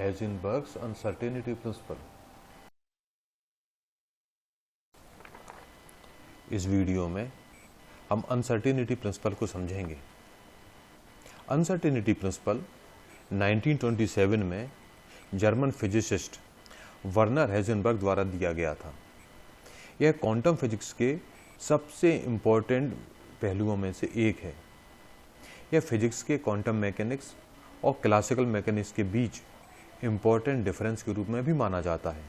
Heisenberg's uncertainty principle। इस video में हम अनसर्टेनिटी प्रिंसिपल को समझेंगे। अनसर्टेनिटी प्रिंसिपल 1927 में जर्मन फिजिसिस्ट वर्नर हेजनबर्ग द्वारा दिया गया था। यह क्वांटम फिजिक्स के सबसे इम्पोर्टेंट पहलुओं में से एक है। यह फिजिक्स के क्वांटम मैकेनिक्स और क्लासिकल मैकेनिक्स के बीच इम्पोर्टेंट डिफरेंस के रूप में भी माना जाता है।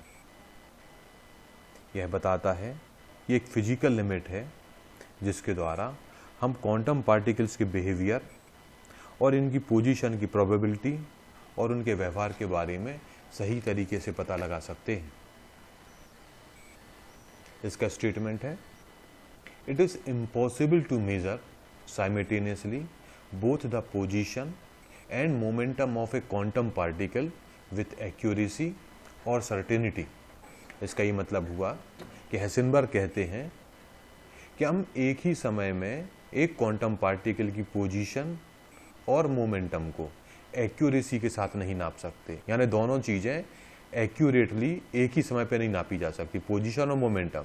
यह बताता है कि एक फिजिकल लिमिट है जिसके द्वारा हम क्वांटम पार्टिकल्स के बिहेवियर और इनकी पोजीशन की प्रोबेबिलिटी और उनके व्यवहार के बारे में सही तरीके से पता लगा सकते हैं। इसका स्टेटमेंट है, it is impossible to measure simultaneously both the position and momentum of a quantum particle with accuracy और सर्टेनिटी। इसका ये मतलब हुआ कि हेजनबर्ग कहते हैं कि हम एक ही समय में एक क्वांटम पार्टिकल की पोजीशन और मोमेंटम को एक्यूरेसी के साथ नहीं नाप सकते। यानी दोनों चीज़ें एक्यूरेटली एक ही समय पे नहीं नापी जा सकती, पोजीशन और मोमेंटम।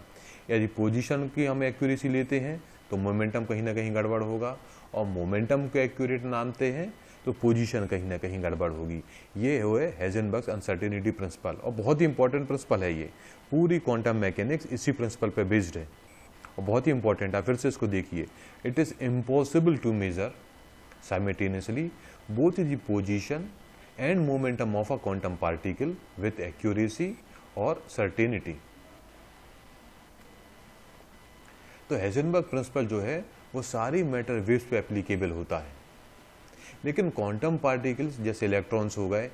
यदि पोजीशन की हम एक्यूरेसी लेते हैं तो मोमेंटम कहीं ना कहीं गड़बड़ होगा, और मोमेंटम को एक्यूरेट मानते हैं तो पोजीशन कहीं ना कहीं गड़बड़ होगी। ये हुए हेजनबर्ग्स अनसर्टेनिटी प्रिंसिपल, और बहुत ही इंपॉर्टेंट प्रिंसिपल है। ये पूरी क्वांटम मैकेनिक्स इसी प्रिंसिपल पे बेस्ड है और बहुत ही इंपॉर्टेंट है। फिर से इसको देखिए, it is impossible to measure simultaneously both the position and momentum of a quantum particle with accuracy और certainty। तो हेजनबर्ग प्रिंसिपल जो है वो सारी मैटर वेव्स पे एप्लीकेबल होता है, लेकिन क्वांटम पार्टिकल्स जैसे इलेक्ट्रॉन्स हो गए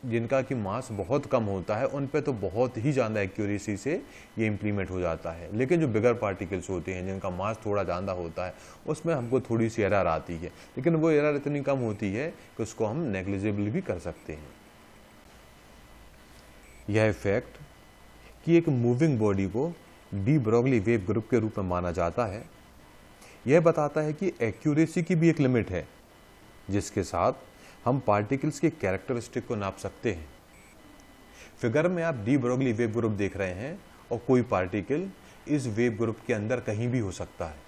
जिनका कि मास बहुत कम होता है, उन पे तो बहुत ही ज़्यादा एक्यूरेसी से ये इम्प्लीमेंट हो जाता है। लेकिन जो बिगर पार्टिकल्स होते हैं जिनका मास थोड़ा ज़्यादा होता है उसमें हमको थोड़ी सी एरर आती है, लेकिन वो एरर इतनी कम होती है कि उसको हम नेग्लिजिबल भी कर सकते हैं। यह फैक्ट कि एक मूविंग बॉडी को डी ब्रोगली वेव ग्रुप के रूप में माना जाता है, यह बताता है कि एक्यूरेसी की भी एक लिमिट है जिसके साथ हम पार्टिकल्स के कैरेक्टरिस्टिक को नाप सकते हैं। फिगर में आप डी ब्रोगली वेव ग्रुप देख रहे हैं और कोई पार्टिकल इस वेव ग्रुप के अंदर कहीं भी हो सकता है।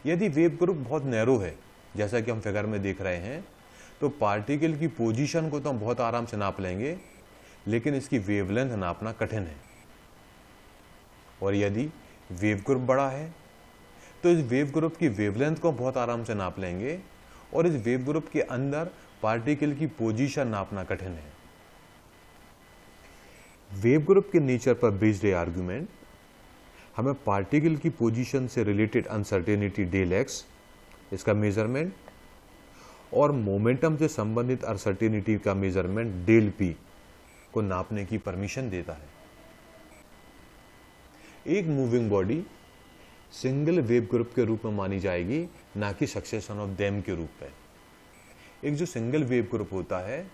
यदि वेव ग्रुप बहुत नैरो है जैसा कि हम फिगर में देख रहे हैं, तो पार्टिकल की पोजीशन को तो हम बहुत आराम से नाप लेंगे, लेकिन इसकी वेवलेंथ नापना कठिन है। और यदि वेव ग्रुप बड़ा है तो इस वेव ग्रुप की वेवलेंथ को बहुत आराम से नाप लेंगे, और इस वेव ग्रुप के अंदर पार्टिकल की पोजीशन नापना कठिन है। वेव ग्रुप के नेचर पर बेस्ड आर्गुमेंट हमें पार्टिकल की पोजीशन से रिलेटेड अनसर्टेनिटी डेल एक्स, इसका मेजरमेंट, और मोमेंटम से संबंधित अनसर्टेनिटी का मेजरमेंट डेल पी को नापने की परमिशन देता है। एक moving body single wave group के रूप में मानी जाएगी, ना कि सक्सेशन ऑफ देम के रूप में। एक जो सिंगल वेव ग्रुप होता है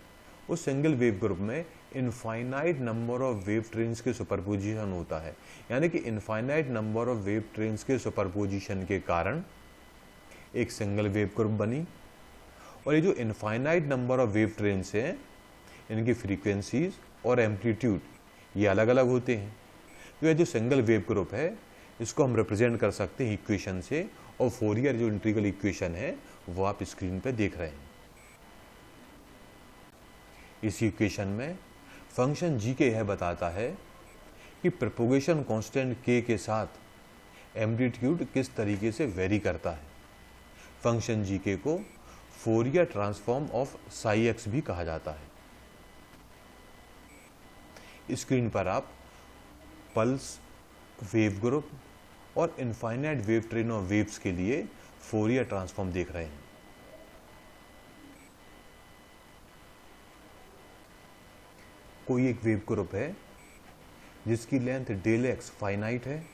उस सिंगल वेव ग्रुप में infinite number of wave trains के सुपरपोजिशन होता है। यानी कि infinite number of wave trains के सुपरपोजिशन के कारण एक सिंगल वेव ग्रुप बनी, और ये जो infinite number of wave trains हैं इनकी फ्रीक्वेंसीज और एम्पलीट्यूड ये अलग अलग होते हैं। तो ये जो सिंगल वेव ग्रुप है इसको हम रिप्रेजेंट कर सकते हैं इक्वेशन से, और फोरियर जो इंटीग्रल इक्वेशन है वो आप स्क्रीन पे देख रहे हैं। इस इक्वेशन में फंक्शन जी के यह बताता है कि प्रोपगेशन कांस्टेंट के साथ एम्पलीट्यूड किस तरीके से वेरी करता है। फंक्शन जी के को Fourier transform of Sai x भी कहा जाता है। स्क्रीन पर आप पल्स, वेव ग्रुप और infinite wave train of waves के लिए फोरियर ट्रांसफॉर्म देख रहे हैं। कोई एक वेव ग्रुप है जिसकी लेंथ डेल एक्स फाइनाइट है,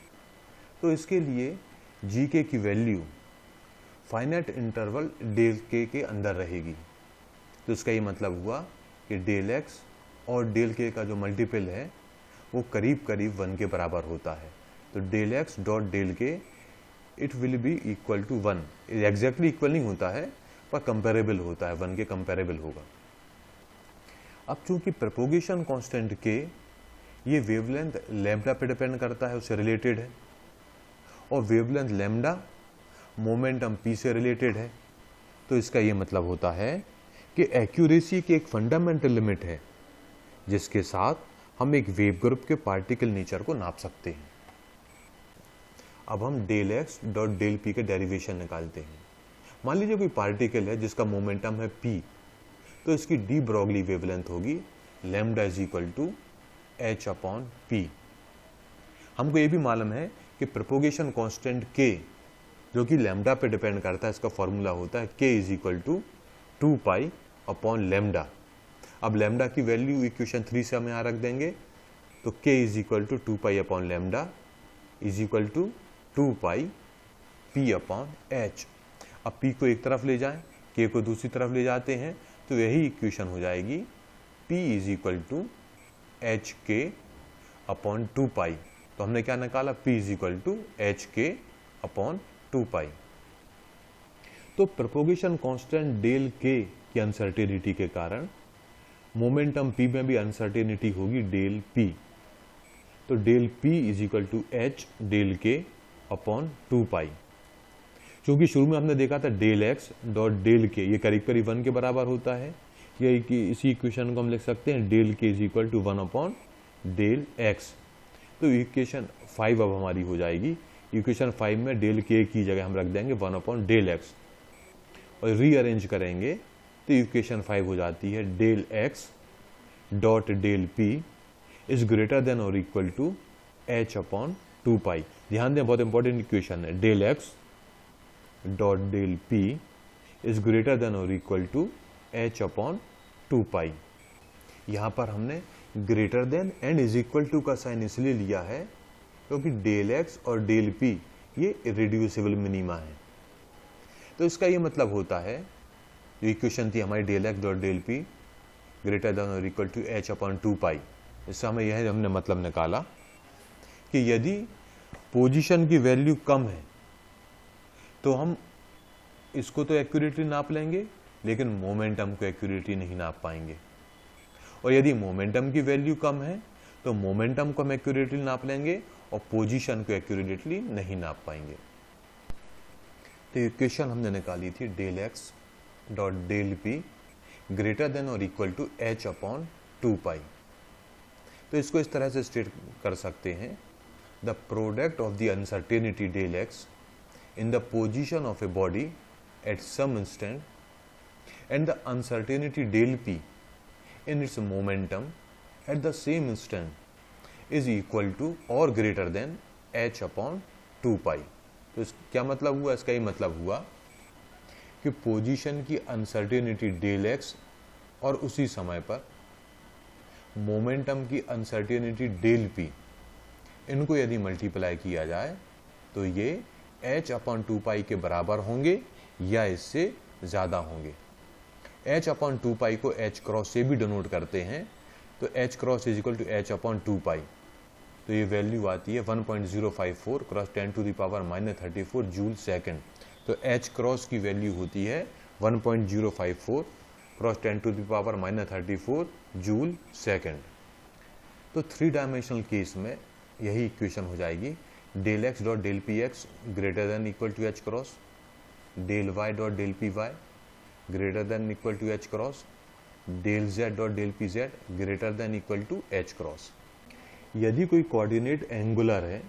तो इसके लिए जी के की वैल्यू फाइनाइट इंटरवल डेल के अंदर रहेगी। तो इसका ये मतलब हुआ कि डेल एक्स और डेल के का जो मल्टीपल है वो करीब करीब 1 के बराबर होता है। तो del x dot del k it will be equal to 1। Exactly equal नहीं होता है पर कंपेरेबल होता है, 1 के कंपेरेबल होगा। अब चूंकि प्रोपोगेशन कांस्टेंट के ये वेवलेंथ लैम्डा पे डिपेंड करता है, उससे रिलेटेड है, और वेवलेंथ लैम्डा मोमेंटम p से रिलेटेड है, तो इसका ये मतलब होता है कि एक्यूरेसी की एक फंडामेंटल लिमिट है जिसके साथ हम एक वेव ग्रुप के पार्टिकल नेचर को नाप सकते हैं। अब हम del x dot del p के डेरिवेशन निकालते हैं। मान लीजिए कोई पार्टिकल है जिसका मोमेंटम है p, तो इसकी डी ब्रॉगली वेवलेंथ होगी lambda is equal to H upon p. हमको ये भी मालूम है कि प्रोपोगेशन कांस्टेंट k जो कि लैम्डा पे डिपेंड करता है, इसका फॉर्मूला होता है k is equal to 2 pi upon lambda. अब लैम्डा की वैल्यू इक्वेशन 3 से हम यहाँ रख देंगे, तो k is equal to 2 pi upon lambda is equal to 2 pi p upon h। अब p को एक तरफ ले जाएं, k को दूसरी तरफ ले जाते हैं, तो यही इक्वेशन हो जाएगी p is equal to h k upon 2 pi. तो हमने क्या निकाला, p is equal to h k upon 2 pi. तो प्रोपोगेशन कांस्टेंट डेल के की अनसर्टेनिटी के कारण मोमेंटम p में भी अनसर्टेनिटी होगी डेल p। तो del p is equal to H del K upon 2 pi. क्योंकि शुरू में हमने देखा था डेल एक्स डॉट डेल के ये करीब करीब 1 के बराबर होता है, या इसी इक्वेशन को हम लिख सकते हैं del K is equal to 1 upon del X. तो इक्वेशन 5 अब हमारी हो जाएगी। इक्वेशन 5 में डेल के की जगह हम रख देंगे 1 अपॉन डेल एक्स और रीअरेंज करेंगे, तो इक्वेशन 5 हो जाती है del x dot del P is greater than और equal to H upon 2 pi. ध्यान दें, बहुत इंपॉर्टेंट इक्वेशन है। Del x dot del P is greater than और equal to H upon 2 pi. यहां पर हमने greater than and is equal to का साइन इसलिए लिया है क्योंकि डेल एक्स और डेल पी ये इरेड्यूसिबल मिनिमा है। तो इसका ये मतलब होता है, जो इक्वेशन थी हमारी del x dot del P greater than और equal to H upon 2 pi, इससे हमें यह हमने मतलब निकाला कि यदि पोजीशन की वैल्यू कम है तो हम इसको तो एक्यूरेटली नाप लेंगे, लेकिन मोमेंटम को एक्यूरेटली नहीं नाप पाएंगे, और यदि मोमेंटम की वैल्यू कम है तो मोमेंटम को हम एक्यूरेटली नाप लेंगे और पोजीशन को एक्यूरेटली नहीं नाप पाएंगे। तो इक्वेशन हमने निकाली थी del x dot del P greater than और equal to H upon 2 pi. तो इसको इस तरह से स्टेट कर सकते हैं, the product of the uncertainty del X in the position of a body at some instant and the uncertainty del p in its momentum at the same instant is equal to or greater than h upon 2 pi। तो क्या मतलब हुआ, इसका ये मतलब हुआ कि position की अनसर्टेनिटी डेल एक्स और उसी समय पर मोमेंटम की अनसर्टेनिटी डेल पी, इनको यदि मल्टीप्लाई किया जाए तो ये h अपॉन 2 पाई के बराबर होंगे या इससे ज़्यादा होंगे। h अपॉन 2 पाई को h क्रॉस से भी डिनोट करते हैं, तो h cross is equal to h upon 2 pi. तो ये वैल्यू आती है 1.054 cross 10 to the power -34 joule second. तो h क्रॉस की वैल्यू होती है 1.054 cross 10 to the power -34 joule second. तो 3 डायमेंशनल केस में यही इक्वेशन हो जाएगी, del x dot del P X greater than equal to H cross, del Y dot del P Y greater than equal to H cross, del Z dot del P Z greater than equal to H cross. यदि कोई coordinate angular है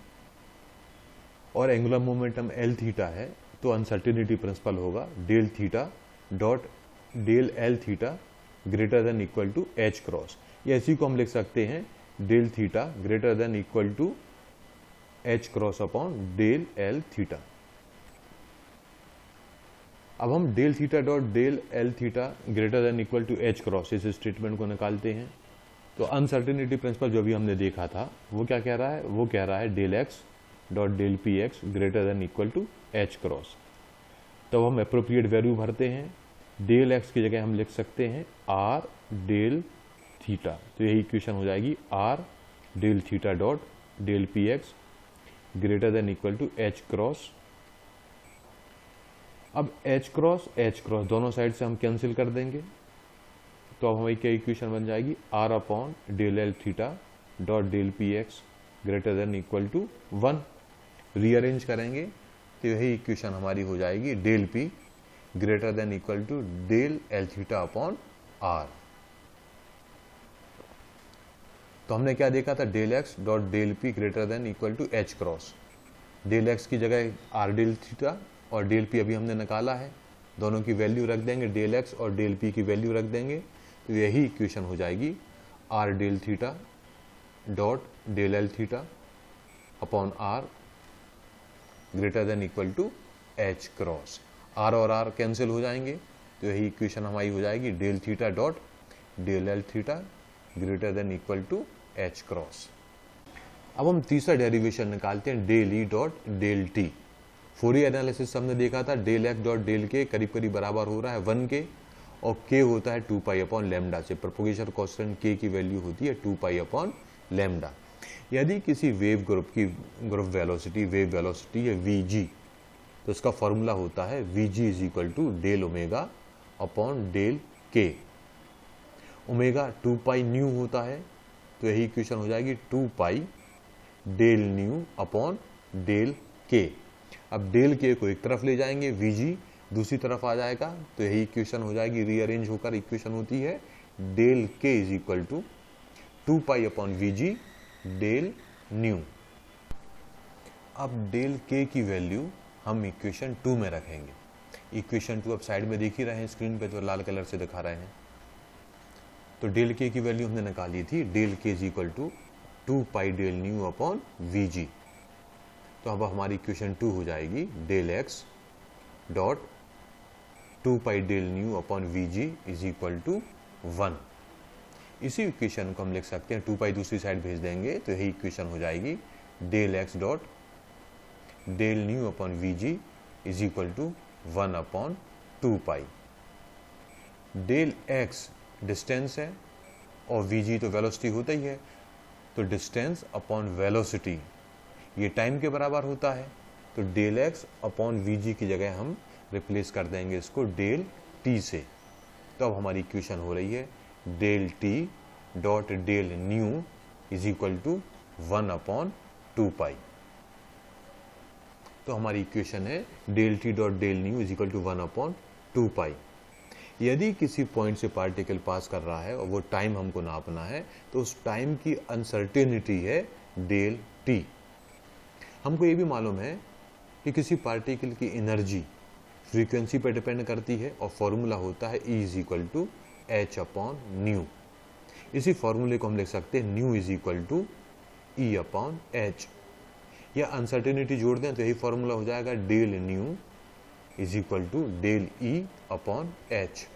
और angular momentum L theta है, तो uncertainty principle होगा del theta dot del L theta greater than equal to H cross, या इसी को हम लिख सकते हैं del theta greater than equal to H cross upon del L theta. अब हम del theta dot del L theta greater than equal to H cross इस स्टेटमेंट को निकालते हैं। तो अनसर्टेनिटी प्रिंसिपल जो भी हमने देखा था वो क्या कह रहा है, वो कह रहा है del x dot del P X greater than equal to H cross. तो हम अप्रोप्रिएट वैल्यू भरते हैं, डेल एक्स की जगह हम लिख सकते हैं आर डेल थीटा। तो यही इक्वेशन हो जाएगी R del theta dot del P X greater than equal to H cross. अब एच क्रॉस दोनों साइड से हम कैंसिल कर देंगे, तो अब हमारी क्या इक्वेशन बन जाएगी, R upon del L theta dot del P X greater than equal to 1। Rearrange करेंगे तो यही इक्वेशन हमारी हो जाएगी del P greater than equal to del L theta upon R. तो हमने क्या देखा था, del x dot del P greater than equal to H cross. Del X की जगह आर डेल थीटा और डेल पी अभी हमने निकाला है, दोनों की वैल्यू रख देंगे, डेल एक्स और डेल पी की वैल्यू रख देंगे, तो यही इक्वेशन हो जाएगी R del theta dot del L theta upon R greater than equal to H cross. R और आर कैंसिल हो जाएंगे, तो यही इक्वेशन हमारी हो जाएगी del theta dot del L theta greater than equal to H cross. अब हम तीसरा डेरिवेशन निकालते हैं, del E dot del T. Fourier analysis हमने देखा था, डेल एक्स डॉट डेल के करीब करीब बराबर हो रहा है 1 के, और के होता है 2 पाई अपॉन लैम्डा से। प्रोपोगेशन कांस्टेंट के की वैल्यू होती है 2 पाई अपॉन लैम्डा। यदि किसी वेव ग्रुप की वेव वेलोसिटी है वीजी, तो इसका फॉर्मूला होता है v g is equal to del omega upon del K. Omega 2 pi nu होता है, तो यही इक्वेशन हो जाएगी 2 pi del nu upon del K. अब डेल के को एक तरफ ले जाएंगे, वीजी दूसरी तरफ आ जाएगा, तो यही इक्वेशन हो जाएगी, रीअरेंज होकर इक्वेशन होती है del K is equal to 2 pi upon v g del nu. अब डेल के की वैल्यू हम इक्वेशन 2 में रखेंगे। इक्वेशन 2 अब साइड में देख ही रहे हैं, स्क्रीन पे तो लाल कलर से दिखा रहे हैं। तो डेल के की वैल्यू हमने निकाली थी, del K is equal to 2 pi del nu upon v g. तो अब हमारी इक्वेशन 2 हो जाएगी del x dot 2 pi del nu upon v g is equal to 1। इसी इक्वेशन को हम लिख सकते हैं, 2 पाई दूसरी साइड भेज देंगे, तो यही इक्वेशन हो जाएगी del x dot del nu upon v g is equal to 1 upon 2 pi. Del X distance है और वीजी तो वेलोसिटी होता ही है, तो डिस्टेंस अपॉन वेलोसिटी ये टाइम के बराबर होता है, तो डेल एक्स अपॉन वीजी की जगह हम रिप्लेस कर देंगे इसको डेल टी से। तो अब हमारी इक्वेशन हो रही है del T dot del nu is equal to 1 upon 2 pi. तो हमारी इक्वेशन है del T dot del nu is equal to 1 upon 2 pi. यदि किसी पॉइंट से पार्टिकल पास कर रहा है और वो टाइम हमको नापना है, तो उस टाइम की अनसर्टेनिटी है डेल टी। हमको ये भी मालूम है कि किसी पार्टिकल की एनर्जी फ्रीक्वेंसी पर डिपेंड करती है, और फॉर्मूला होता है E is equal to H upon nu. इसी फॉर्मूले को हम लिख सकते हैं nu is equal to E upon H, या अनसर्टेनिटी जोड़ दें तो यही फॉर्मूला हो जाएगा del nu is equal to del E upon H.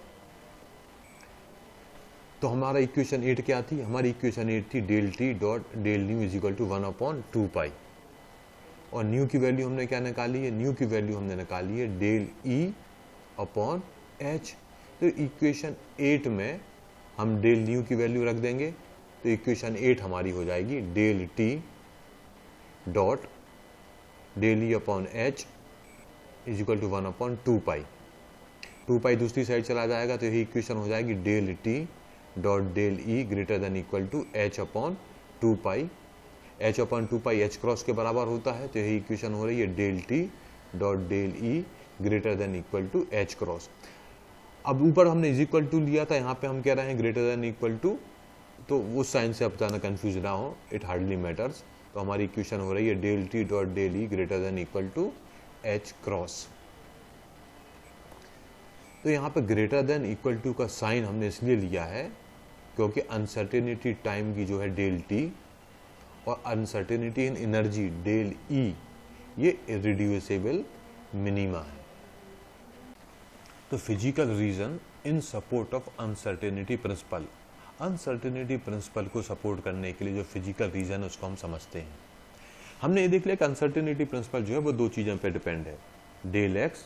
तो हमारा इक्वेशन 8 क्या थी, हमारी इक्वेशन 8 थी del T dot del nu is equal to 1 upon 2 pi, और न्यू की वैल्यू हमने क्या निकाली है, न्यू की वैल्यू हमने निकाली है डेल ई अपॉन एच। तो इक्वेशन 8 में हम डेल न्यू की वैल्यू रख देंगे, तो इक्वेशन 8 हमारी हो जाएगी del T dot del E upon H is equal to 1 upon 2 pi. 2 pi दूसरी साइड चला जाएगा, तो यही इक्वेशन हो जाएगी del T dot del E greater than equal to H upon 2 pi. H upon 2 pi H cross के बराबर होता है, तो यही इक्वेशन हो रही है del T dot del E greater than equal to H cross. अब ऊपर हमने इज इक्वल टू लिया था, यहाँ पे हम कह रहे हैं ग्रेटर देन इक्वल टू, तो उस साइन से अब ज़्यादा कंफ्यूज ना हो, इट हार्डली मैटर्स। तो हमारी इक्वेशन हो रही है del T dot del E greater than equal to H cross. तो यहाँ पे ग्रेटर देन इक्वल टू का साइन हमने इसलिए लिया है क्योंकि अनसर्टेनिटी टाइम की जो है डेल टी और uncertainty in energy del E, ये इरिड्यूसिबल मिनिमा है। तो physical reason in support of uncertainty principle. Uncertainty principle को सपोर्ट करने के लिए जो फिजिकल रीजन है उसको हम समझते हैं। हमने ये देख लिया कि अनसर्टेनिटी प्रिंसिपल जो है वो दो चीज़ों पे डिपेंड है, डेल एक्स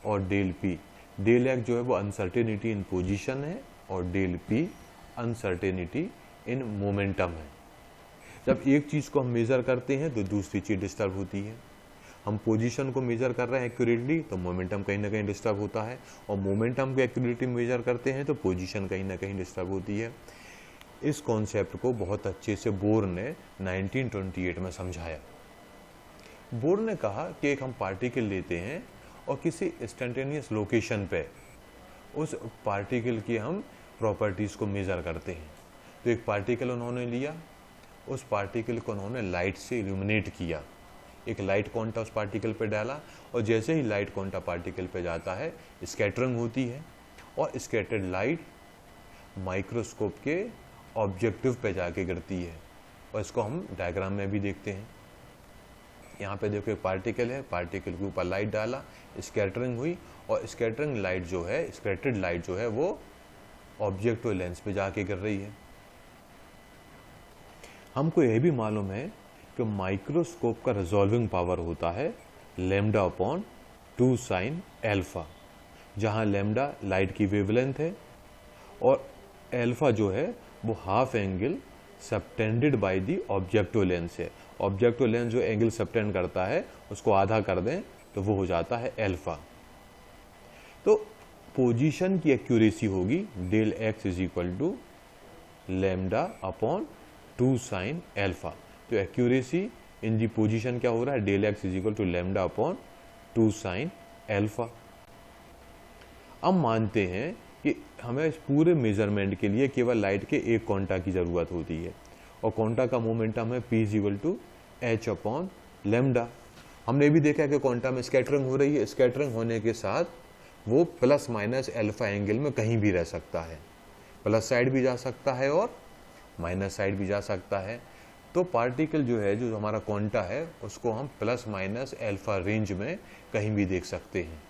और डेल पी। डेल एक्स जो है वो अनसर्टेनिटी इन पोजीशन है और del P uncertainty in momentum है। जब एक चीज़ को हम मेज़र करते हैं तो दूसरी चीज़ डिस्टर्ब होती है। हम पोजीशन को मेजर कर रहे हैं एक्यूरेटली तो मोमेंटम कहीं ना कहीं डिस्टर्ब होता है, और मोमेंटम को एक्यूरेटली मेजर करते हैं तो पोजीशन कहीं ना कहीं डिस्टर्ब होती है। इस कॉन्सेप्ट को बहुत अच्छे से बोर ने 1928 में समझाया। बोर ने कहा कि एक हम पार्टिकल लेते हैं और किसी इंस्टेंटेनियस लोकेशन पे उस पार्टिकल की हम प्रॉपर्टीज़ को मेज़र करते हैं। तो एक पार्टिकल उन्होंने लिया, उस पार्टिकल को उन्होंने लाइट से इल्यूमिनेट किया, एक लाइट क्वांटा उस पार्टिकल पे डाला, और जैसे ही लाइट क्वांटा पार्टिकल पे जाता है स्कैटरिंग होती है, और स्कैटर्ड लाइट माइक्रोस्कोप के ऑब्जेक्टिव पे जाके गिरती है। और इसको हम डायग्राम में भी देखते हैं। यहाँ पे देखो एक पार्टिकल है, पार्टिकल के ऊपर लाइट डाला, स्कैटरिंग हुई, और स्कैटरिंग लाइट जो है, स्कैटर्ड लाइट जो है वो ऑब्जेक्टिव लेंस पे जाके गिर रही है। हमको यह भी मालूम है कि माइक्रोस्कोप का रिजॉल्विंग पावर होता है लैम्डा अपॉन 2 sin अल्फा, जहाँ लैम्डा लाइट की वेवलेंथ है और अल्फा जो है वो half angle subtended by the objective lens है। ऑब्जेक्टिव लेंस जो एंगल सबटेंड करता है उसको आधा कर दें तो वो हो जाता है अल्फा। तो पोजीशन की एक्यूरेसी होगी del X is equal to lambda upon 2 sin alpha. तो एक्यूरेसी इन दी पोजीशन क्या हो रहा है, del X is equal to lambda upon 2 sin alpha. अब मानते हैं कि हमें इस पूरे मेजरमेंट के लिए केवल लाइट के एक क्वांटा की ज़रूरत होती है, और क्वांटा का मोमेंटम है p is equal to H upon lambda. हमने भी देखा कि क्वांटा में स्कैटरिंग हो रही है, स्कैटरिंग होने के साथ वो प्लस माइनस अल्फा एंगल में कहीं भी रह सकता है, प्लस साइड भी जा सकता है और माइनस साइड भी जा सकता है। तो पार्टिकल जो है, जो हमारा क्वांटा है, उसको हम प्लस माइनस अल्फा रेंज में कहीं भी देख सकते हैं।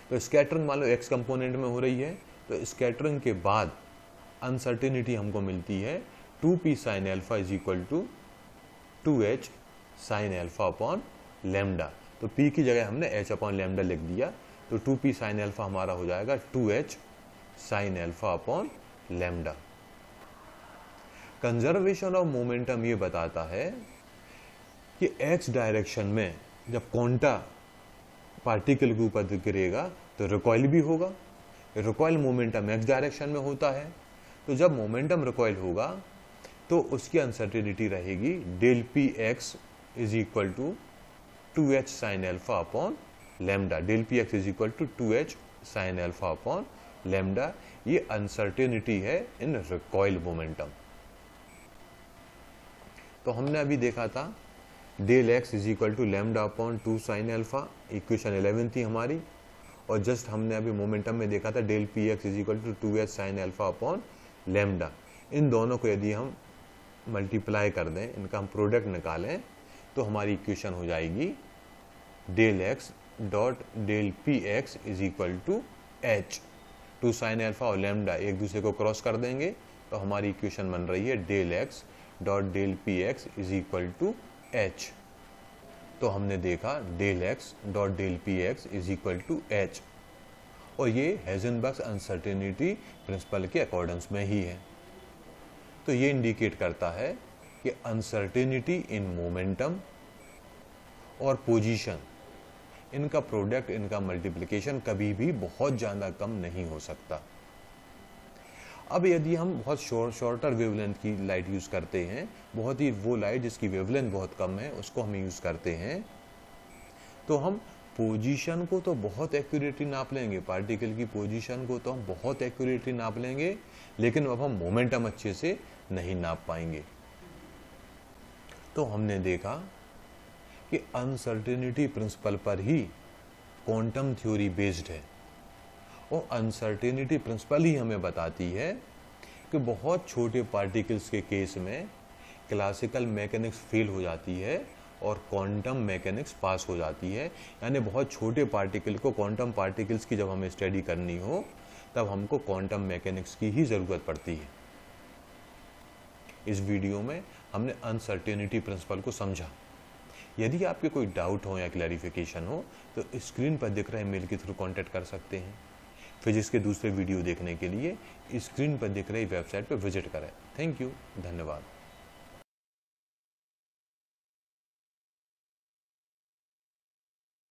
तो स्कैटरिंग मान लो एक्स कंपोनेंट में हो रही है, तो स्कैटरिंग के बाद अनसर्टेनिटी हमको मिलती है 2p sin alpha is equal to 2h sin alpha upon lambda. तो p की जगह हमने h अपॉन लैम्डा लिख दिया, तो 2p sin अल्फा हमारा हो जाएगा 2h sin alpha upon lambda. Conservation of momentum ये बताता है कि x डायरेक्शन में जब क्वांटा पार्टिकल के ऊपर गिरेगा तो रिकॉइल भी होगा, रिकॉइल मोमेंटम x डायरेक्शन में होता है। तो जब मोमेंटम रिकॉइल होगा तो उसकी अनसर्टेनिटी रहेगी del P x is equal to 2h sin alpha upon lambda. Del P x is equal to 2h sin alpha upon lambda. ये अनसर्टेनिटी है इन रिकॉइल मोमेंटम। तो हमने अभी देखा था del X is equal to lambda upon 2 sin alpha, equation 11 थी हमारी, और जस्ट हमने अभी मोमेंटम में देखा था del P x is equal to 2h sin alpha upon lambda. इन दोनों को यदि हम मल्टीप्लाई कर दें, इनका हम प्रोडक्ट निकालें, तो हमारी इक्वेशन हो जाएगी del x dot del P x is equal to H. 2 sin alpha और लैम्डा एक दूसरे को क्रॉस कर देंगे तो हमारी इक्वेशन बन रही है del x dot del P x is equal to H. तो हमने देखा del x dot del P x is equal to H, और ये हेजनबर्ग अनसर्टेनिटी प्रिंसिपल के अकॉर्डेंस में ही है। तो ये इंडिकेट करता है कि अनसर्टेनिटी इन मोमेंटम और पोजीशन, इनका प्रोडक्ट, इनका मल्टीप्लिकेशन कभी भी बहुत ज़्यादा कम नहीं हो सकता। अब यदि हम बहुत शॉर्टर वेवलेंथ की लाइट यूज़ करते हैं, बहुत ही वो लाइट जिसकी वेवलेंथ बहुत कम है उसको हम यूज़ करते हैं, तो हम पोजीशन को तो बहुत एक्यूरेटली नाप लेंगे, पार्टिकल की पोजीशन को तो हम बहुत एक्यूरेटली नाप लेंगे, लेकिन अब हम मोमेंटम अच्छे से नहीं नाप पाएंगे। तो हमने देखा कि अनसर्टेनिटी प्रिंसिपल पर ही क्वांटम थ्योरी बेस्ड है, और अनसर्टेनिटी प्रिंसिपल ही हमें बताती है कि बहुत छोटे पार्टिकल्स के केस में क्लासिकल मैकेनिक्स फेल हो जाती है और क्वांटम मैकेनिक्स पास हो जाती है। यानी बहुत छोटे पार्टिकल को, क्वांटम पार्टिकल्स की जब हमें स्टडी करनी हो तब हमको क्वांटम मैकेनिक्स की ही ज़रूरत पड़ती है। इस वीडियो में हमने अनसर्टेनिटी प्रिंसिपल को समझा। यदि आपके कोई डाउट हो या क्लैरिफिकेशन हो तो स्क्रीन पर दिख रहे मेल के थ्रू कांटेक्ट कर सकते हैं। फिजिक्स के दूसरे वीडियो देखने के लिए स्क्रीन पर दिख रही वेबसाइट पर विजिट करें। थैंक यू, धन्यवाद।